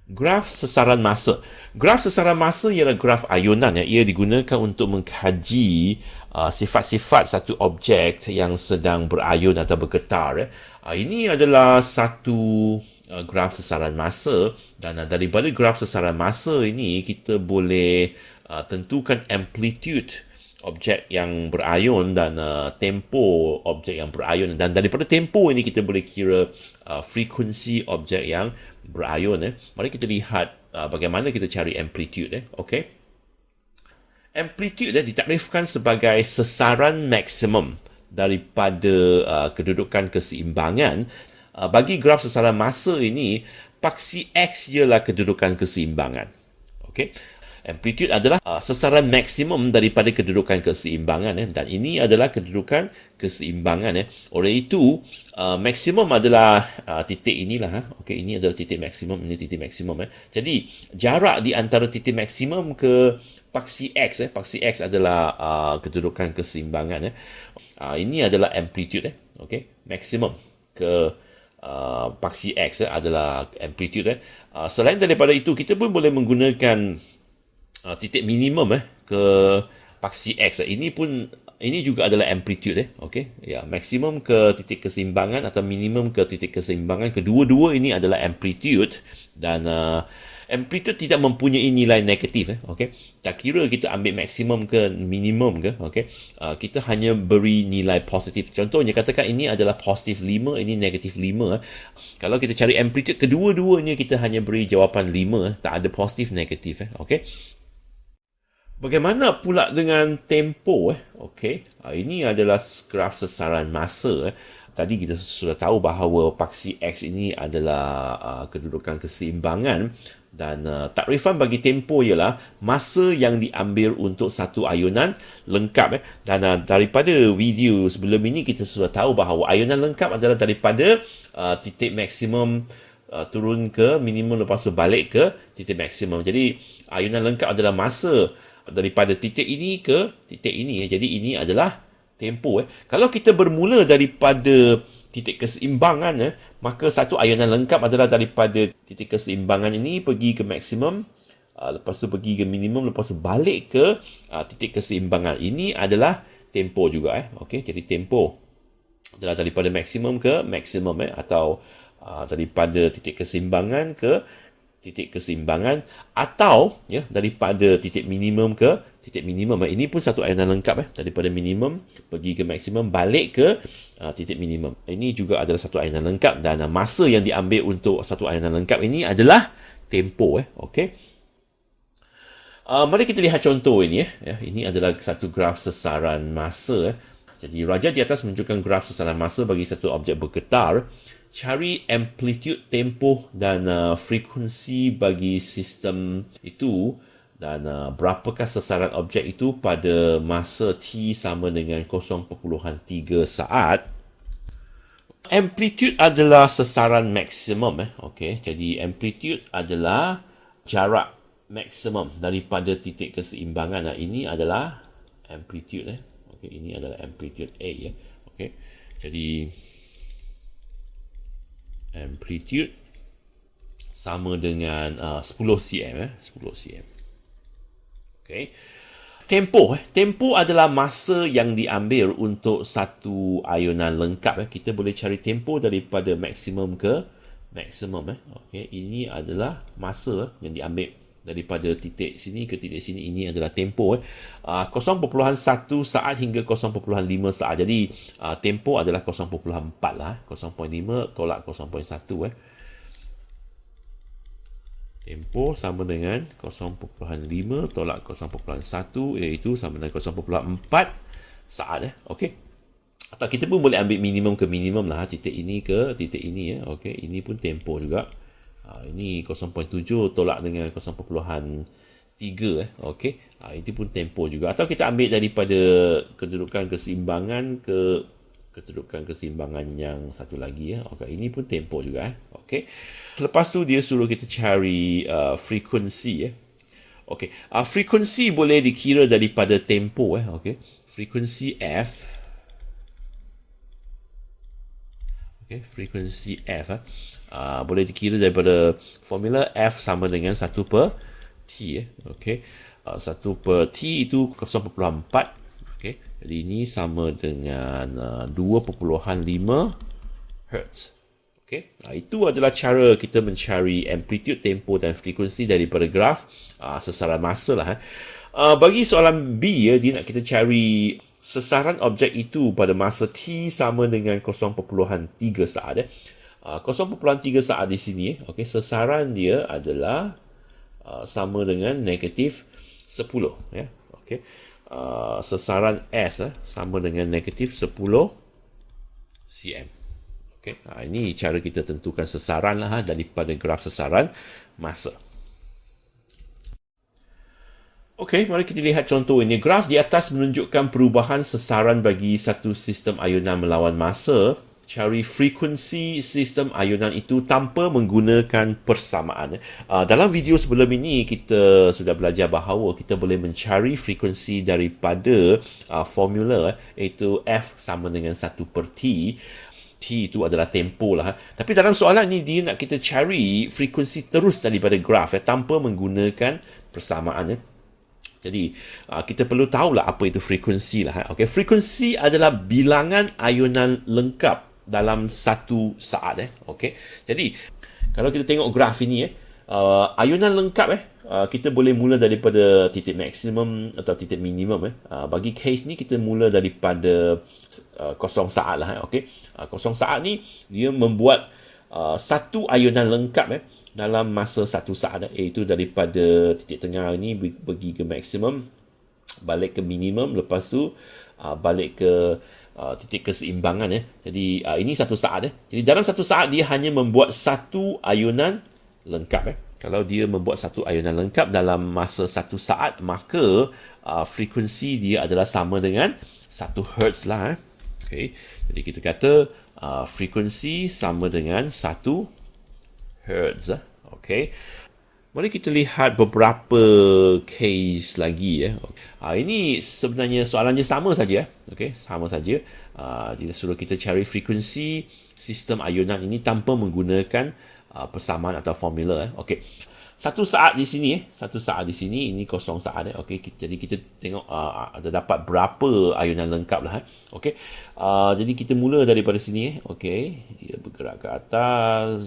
Graf sesaran masa. Graf sesaran masa ialah graf ayunan. Ia digunakan untuk mengkaji sifat-sifat satu objek yang sedang berayun atau bergetar. Ini adalah satu graf sesaran masa, dan daripada graf sesaran masa ini kita boleh tentukan amplitude objek yang berayun dan tempo objek yang berayun, dan daripada tempo ini kita boleh kira frekuensi objek yang berayun. Mari kita lihat bagaimana kita cari amplitude. Okey. Amplitude ditakrifkan sebagai sesaran maksimum daripada kedudukan keseimbangan. Bagi graf sesaran masa ini, paksi X ialah kedudukan keseimbangan. Okey. Amplitude adalah sesaran maksimum daripada kedudukan keseimbangan, dan ini adalah kedudukan keseimbangan. Oleh itu, maksimum adalah titik inilah. Okey, ini adalah titik maksimum, ini titik maksimum. Jadi, jarak di antara titik maksimum ke paksi X, paksi X adalah kedudukan keseimbangan. Ini adalah amplitude. Okey, maksimum ke paksi X adalah amplitude. Selain daripada itu, kita pun boleh menggunakan titik minimum ke paksi X. Ini juga adalah amplitude. Okey, ya, maksimum ke titik keseimbangan atau minimum ke titik keseimbangan, kedua-dua ini adalah amplitude, dan amplitude tidak mempunyai nilai negatif. Okey, tak kira kita ambil maksimum ke minimum ke, okey, kita hanya beri nilai positif. Contohnya, katakan ini adalah positif 5, ini negatif 5. Kalau kita cari amplitude, kedua-duanya kita hanya beri jawapan 5, tak ada positif negatif. Okey. Bagaimana pula dengan tempo? Okey, ini adalah graf sesaran masa. Tadi kita sudah tahu bahawa paksi X ini adalah kedudukan keseimbangan, dan takrifan bagi tempo ialah masa yang diambil untuk satu ayunan lengkap. Dan daripada video sebelum ini kita sudah tahu bahawa ayunan lengkap adalah daripada titik maksimum turun ke minimum, lepas tu balik ke titik maksimum. Jadi ayunan lengkap adalah masa daripada titik ini ke titik ini. Jadi ini adalah tempo. Kalau kita bermula daripada titik keseimbangan, maka satu ayunan lengkap adalah daripada titik keseimbangan ini pergi ke maksimum, lepas tu pergi ke minimum, lepas tu balik ke titik keseimbangan. Ini adalah tempo juga. Okey, jadi tempo adalah daripada maksimum ke maksimum, atau daripada titik keseimbangan ke titik keseimbangan, atau daripada titik minimum ke titik minimum. Ini pun satu ayunan lengkap, daripada minimum pergi ke maksimum, balik ke titik minimum. Ini juga adalah satu ayunan lengkap, dan masa yang diambil untuk satu ayunan lengkap ini adalah tempo. Okey. Mari kita lihat contoh ini. Ini adalah satu graf sesaran masa. Jadi raja di atas menunjukkan graf sesaran masa bagi satu objek bergetar. Cari amplitude, tempoh dan frekuensi bagi sistem itu, dan berapakah sesaran objek itu pada masa T sama dengan 0.3 saat. Amplitude adalah sesaran maksimum. Okey, jadi amplitude adalah jarak maksimum daripada titik keseimbangan. Ini adalah amplitude. Okey, ini adalah amplitude A. Okey, jadi amplitude sama dengan 10 cm. 10 cm. Okey. Tempo adalah masa yang diambil untuk satu ayunan lengkap. Kita boleh cari tempo daripada maksimum ke maksimum. Okey, ini adalah masa yang diambil daripada titik sini ke titik sini. Ini adalah tempo. 0.1 saat hingga 0.5 saat. Jadi tempo adalah 0.4 lah. 0.5 tolak 0.1. Tempo sama dengan 0.5 tolak 0.1, iaitu sama dengan 0.4 saat. Okey. Atau kita pun boleh ambil minimum ke minimum lah, titik ini ke titik ini. Okey, ini pun tempo juga. Ini 0.7 tolak dengan 0.3. Okey, ini pun tempo juga. Atau kita ambil daripada kedudukan keseimbangan ke kedudukan keseimbangan yang satu lagi. Okey, ini pun tempo juga. Okey, lepas tu dia suruh kita cari frekuensi. Okey, frekuensi boleh dikira daripada tempo. Okey, frekuensi F. Okay, frekuensi F boleh dikira daripada formula F sama dengan 1 per T. Okay. 1 per T itu 0.4. Okay. Jadi ini sama dengan 2.5 Hz. Okay. Itu adalah cara kita mencari amplitude, tempo dan frekuensi daripada graf sesaran masa lah. Bagi soalan B, dia nak kita cari sesaran objek itu pada masa T sama dengan 0.3 saat. 0.3 saat di sini, okay, sesaran dia adalah sama dengan negatif 10. Ya. Okay. Sesaran S sama dengan negatif 10 cm. Okay. Ini cara kita tentukan sesaran lah daripada graf sesaran masa. Okey, mari kita lihat contoh ini. Graf di atas menunjukkan perubahan sesaran bagi satu sistem ayunan melawan masa. Cari frekuensi sistem ayunan itu tanpa menggunakan persamaan. Dalam video sebelum ini, kita sudah belajar bahawa kita boleh mencari frekuensi daripada formula, iaitu F sama dengan 1 per T. T itu adalah tempo lah. Tapi dalam soalan ini, dia nak kita cari frekuensi terus daripada graf tanpa menggunakan persamaan. Jadi, kita perlu tahulah apa itu frekuensi lah. Okay. Frekuensi adalah bilangan ayunan lengkap dalam satu saat. Okay. Jadi, kalau kita tengok graf ini, ayunan lengkap, kita boleh mula daripada titik maksimum atau titik minimum. Bagi case ni, kita mula daripada kosong saat lah. Okay. Kosong saat ni, dia membuat satu ayunan lengkap dalam masa satu saat, iaitu daripada titik tengah ini pergi ke maksimum, balik ke minimum, lepas tu balik ke titik keseimbangan. Jadi ini satu saat. Jadi dalam satu saat dia hanya membuat satu ayunan lengkap. Kalau dia membuat satu ayunan lengkap dalam masa satu saat, maka frekuensi dia adalah sama dengan 1 Hz lah. Okay. Jadi kita kata frekuensi sama dengan 1 Hz. Okay. Mari kita lihat beberapa case lagi. Ini sebenarnya soalannya sama saja. Okay. Sama saja. Dia suruh kita cari frekuensi sistem ayunan ini tanpa menggunakan persamaan atau formula. Okay. Satu saat di sini, ini kosong saat. Okay. Jadi kita tengok ada dapat berapa ayunan lengkap lah. Okay. Jadi kita mula daripada sini. Okay. Dia bergerak ke atas,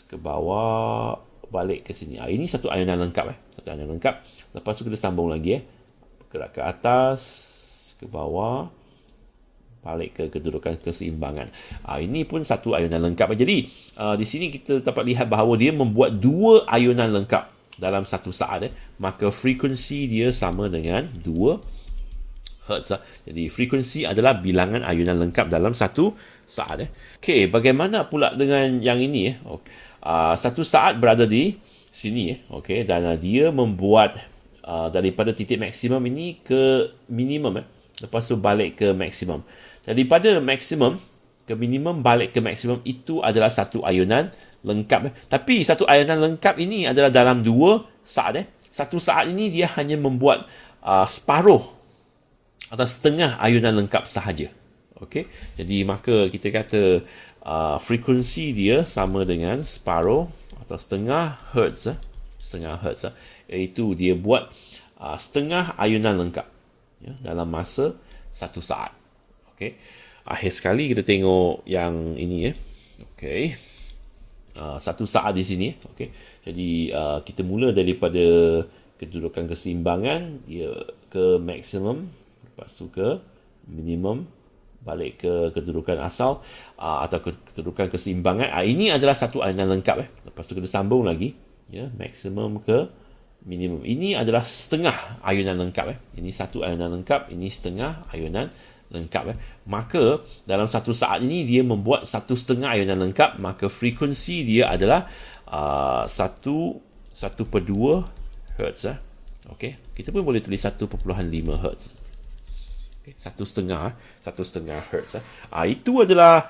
ke bawah, balik ke sini. Ini satu ayunan lengkap. Satu ayunan lengkap. Lepas tu kita sambung lagi. Bergerak ke atas, ke bawah, balik ke kedudukan keseimbangan. Ini pun satu ayunan lengkap. Jadi, di sini kita dapat lihat bahawa dia membuat dua ayunan lengkap dalam satu saat. Maka frekuensi dia sama dengan 2 Hz. Jadi, frekuensi adalah bilangan ayunan lengkap dalam satu saat. Okey, bagaimana pula dengan yang ini? Satu saat berada di sini. Okey, dan dia membuat daripada titik maksimum ini ke minimum. Lepas tu balik ke maksimum. Daripada maksimum ke minimum, balik ke maksimum, itu adalah satu ayunan lengkap. Tapi satu ayunan lengkap ini adalah dalam 2 saat. Satu saat ini dia hanya membuat separuh atau setengah ayunan lengkap sahaja. Okay? Jadi maka kita kata frekuensi dia sama dengan separuh atau setengah Hz. Setengah Hz. Iaitu dia buat setengah ayunan lengkap dalam masa satu saat. Okay. Akhir sekali kita tengok yang ini. Okay. Satu saat di sini. Okay. Jadi kita mula daripada kedudukan keseimbangan, dia ke maksimum, lepas tu ke minimum, balik ke kedudukan asal atau kedudukan keseimbangan. Ini adalah satu ayunan lengkap. Lepas tu kita sambung lagi, maksimum ke minimum. Ini adalah setengah ayunan lengkap. Ini satu ayunan lengkap, ini setengah ayunan lengkap. Maka dalam satu saat ini dia membuat satu setengah ayunan lengkap. Maka frekuensi dia adalah 1/2 Hz. Okay. Kita pun boleh tulis 1.5 Hz. Okay. Satu setengah Hz. Itu adalah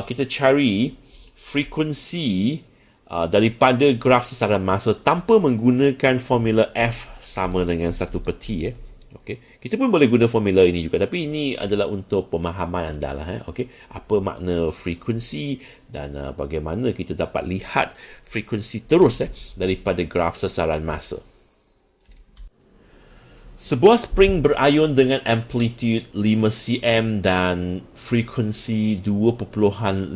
kita cari frekuensi daripada graf sesaran masa tanpa menggunakan formula F sama dengan 1 per T. Okey, kita pun boleh guna formula ini juga, tapi ini adalah untuk pemahaman anda lah. Okey, apa makna frekuensi dan bagaimana kita dapat lihat frekuensi terus daripada graf sesaran masa. Sebuah spring berayun dengan amplitude 5 cm dan frekuensi 2.5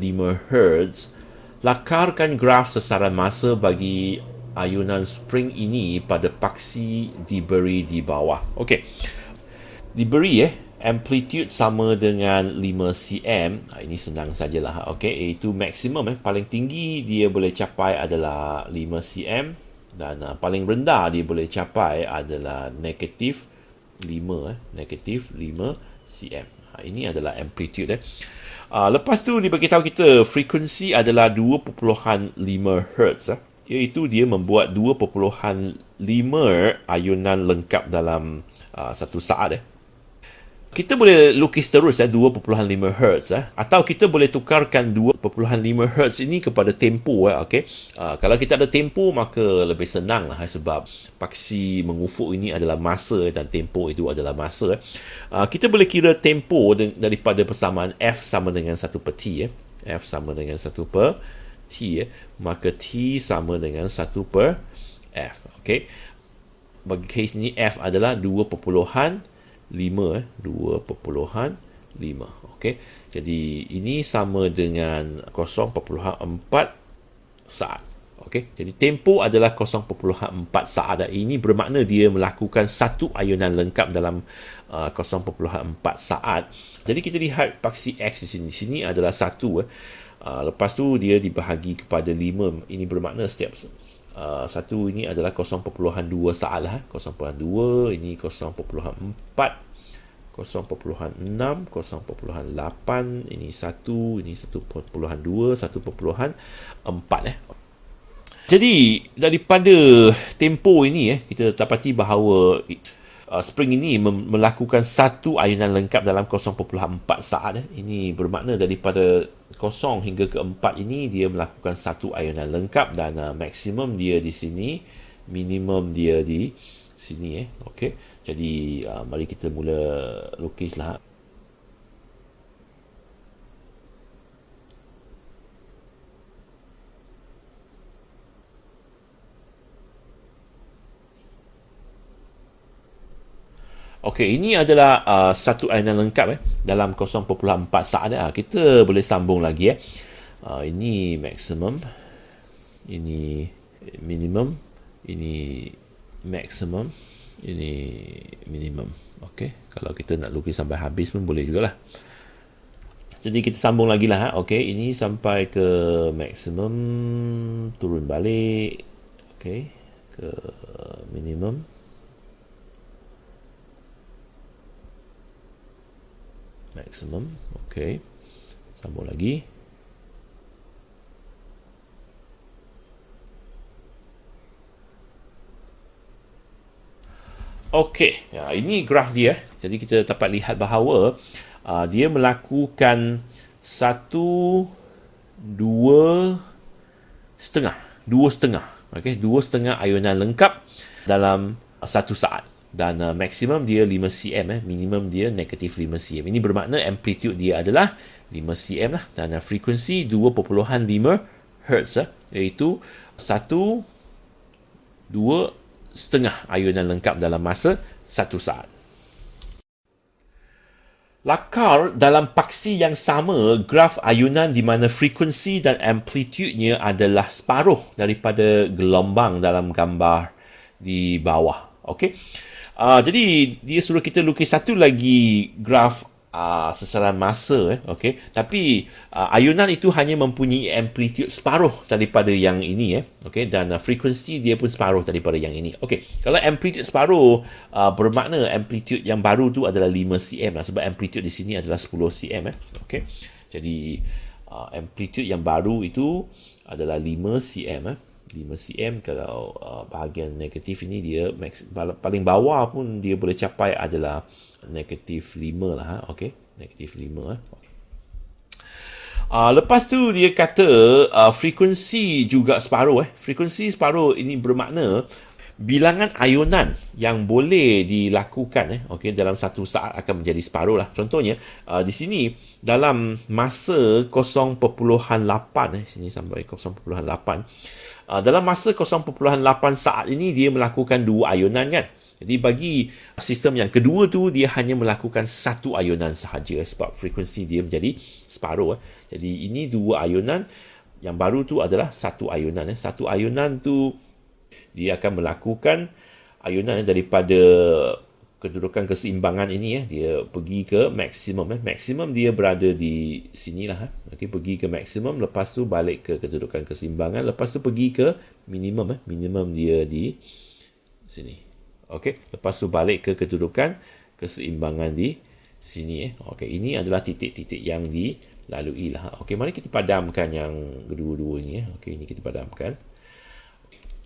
Hz. Lakarkan graf sesaran masa bagi ayunan spring ini pada paksi diberi di bawah. Okey. Diberi amplitude sama dengan 5 cm. Ini senang sajalah. Okey, iaitu maksimum paling tinggi dia boleh capai adalah 5 cm dan paling rendah dia boleh capai adalah negatif 5 cm. Ini adalah amplitude. Lepas tu dia beritahu kita frekuensi adalah 2.5 Hz. Iaitu dia membuat 2.5 ayunan lengkap dalam satu saat. Kita boleh lukis terus 2.5 Hz atau kita boleh tukarkan 2.5 Hz ini kepada tempo. Okay? Kalau kita ada tempo maka lebih senang lah, sebab paksi mengufuk ini adalah masa dan tempo itu adalah masa. Kita boleh kira tempo daripada persamaan F sama dengan 1 per T. F sama dengan 1 per T, maka T sama dengan 1 per F. Okey. Bagi case ni F adalah 2.5. 2.5. Okey. Jadi ini sama dengan 0.4 saat. Okey. Jadi tempo adalah 0.4 saat. Ini bermakna dia melakukan satu ayunan lengkap dalam 0.4 saat. Jadi kita lihat paksi X di sini. Sini adalah 1. Lepas tu dia dibahagi kepada 5. Ini bermakna setiap satu ini adalah 0.2 saat lah. 0.2, ini 0.4, 0.6, 0.8, ini 1, ini 1.2, 1.4. Jadi daripada tempo ini kita dapati bahawa spring ini melakukan satu ayunan lengkap dalam 0.4 saat. Ini bermakna daripada 0 hingga ke 4 ini dia melakukan satu ayunan lengkap dan maksimum dia di sini, minimum dia di sini. Okey. Jadi mari kita mula lukislah. Okey, ini adalah satu ayunan lengkap dalam 0.4 saat. Kita boleh sambung lagi. Ini maksimum, ini minimum, ini maksimum, ini minimum. Okey, kalau kita nak lukis sampai habis pun boleh jugalah. Jadi kita sambung lagi lah. Okey, ini sampai ke maksimum, turun balik. Okey, ke minimum. Maximum. Okey. Sambung lagi. Okey. Ya, ini graf dia. Jadi kita dapat lihat bahawa dia melakukan 1, 2 setengah. 2 setengah. Okey, 2 setengah ayunan lengkap dalam satu saat. Dan maksimum dia 5 cm, minimum dia negatif 5 cm. Ini bermakna amplitude dia adalah 5 cm lah, dan frekuensi 2.5 Hz iaitu 1, 2 setengah ayunan lengkap dalam masa satu saat. Lakar dalam paksi yang sama graf ayunan di mana frekuensi dan amplitudenya adalah separuh daripada gelombang dalam gambar di bawah. Okey. Jadi dia suruh kita lukis satu lagi graf sesaran masa. Okay. Tapi ayunan itu hanya mempunyai amplitude separuh daripada yang ini. Okay. Dan frekuensi dia pun separuh daripada yang ini. Okay. Kalau amplitude separuh bermakna amplitude yang baru tu adalah 5 cm lah, sebab amplitude di sini adalah 10 cm. Okay. Jadi amplitude yang baru itu adalah 5 cm. 5 cm. Kalau bahagian negatif ini dia paling bawah pun dia boleh capai adalah negatif 5 lah. Okey, negatif 5. Lepas tu dia kata frekuensi juga separuh. Frekuensi separuh ini bermakna bilangan ayunan yang boleh dilakukan okey, dalam satu saat akan menjadi separuh lah. Contohnya di sini dalam masa 0.8 sini sampai 0.8 dalam masa 0.8 saat ini dia melakukan 2 ayunan kan. Jadi bagi sistem yang kedua tu dia hanya melakukan 1 ayunan sahaja sebab frekuensi dia menjadi separuh. Jadi ini 2 ayunan, yang baru tu adalah 1 ayunan. 1 ayunan tu dia akan melakukan ayunan daripada kedudukan keseimbangan ini dia pergi ke maksimum. Maksimum dia berada di sinilah. Okey, pergi ke maksimum, lepas tu balik ke kedudukan keseimbangan, lepas tu pergi ke minimum. Minimum dia di sini. Okey, lepas tu balik ke kedudukan keseimbangan di sini. Okey, ini adalah titik-titik yang dilalui lah. Okey, mari kita padamkan yang kedua-dua ini. Okey, ini kita padamkan.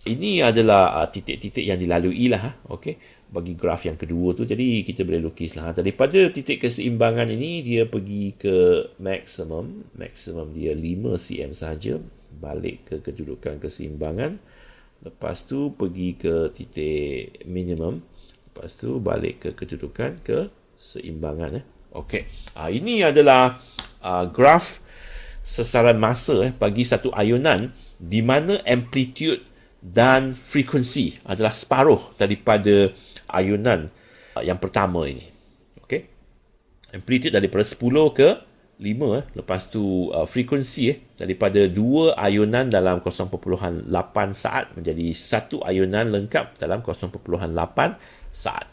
Ini adalah titik-titik yang dilalui lah. Okey, bagi graf yang kedua tu. Jadi kita boleh lukis lah. Daripada titik keseimbangan ini dia pergi ke maksimum. Maksimum dia 5 cm sahaja. Balik ke kedudukan keseimbangan. Lepas tu pergi ke titik minimum. Lepas tu balik ke kedudukan keseimbangan. Okey. Ini adalah graf sesaran masa bagi satu ayunan di mana amplitude dan frekuensi adalah separuh daripada ayunan yang pertama ini. Okey. Amplitude daripada 10 ke 5, lepas tu frekuensi daripada 2 ayunan dalam 0.8 saat menjadi 1 ayunan lengkap dalam 0.8 saat.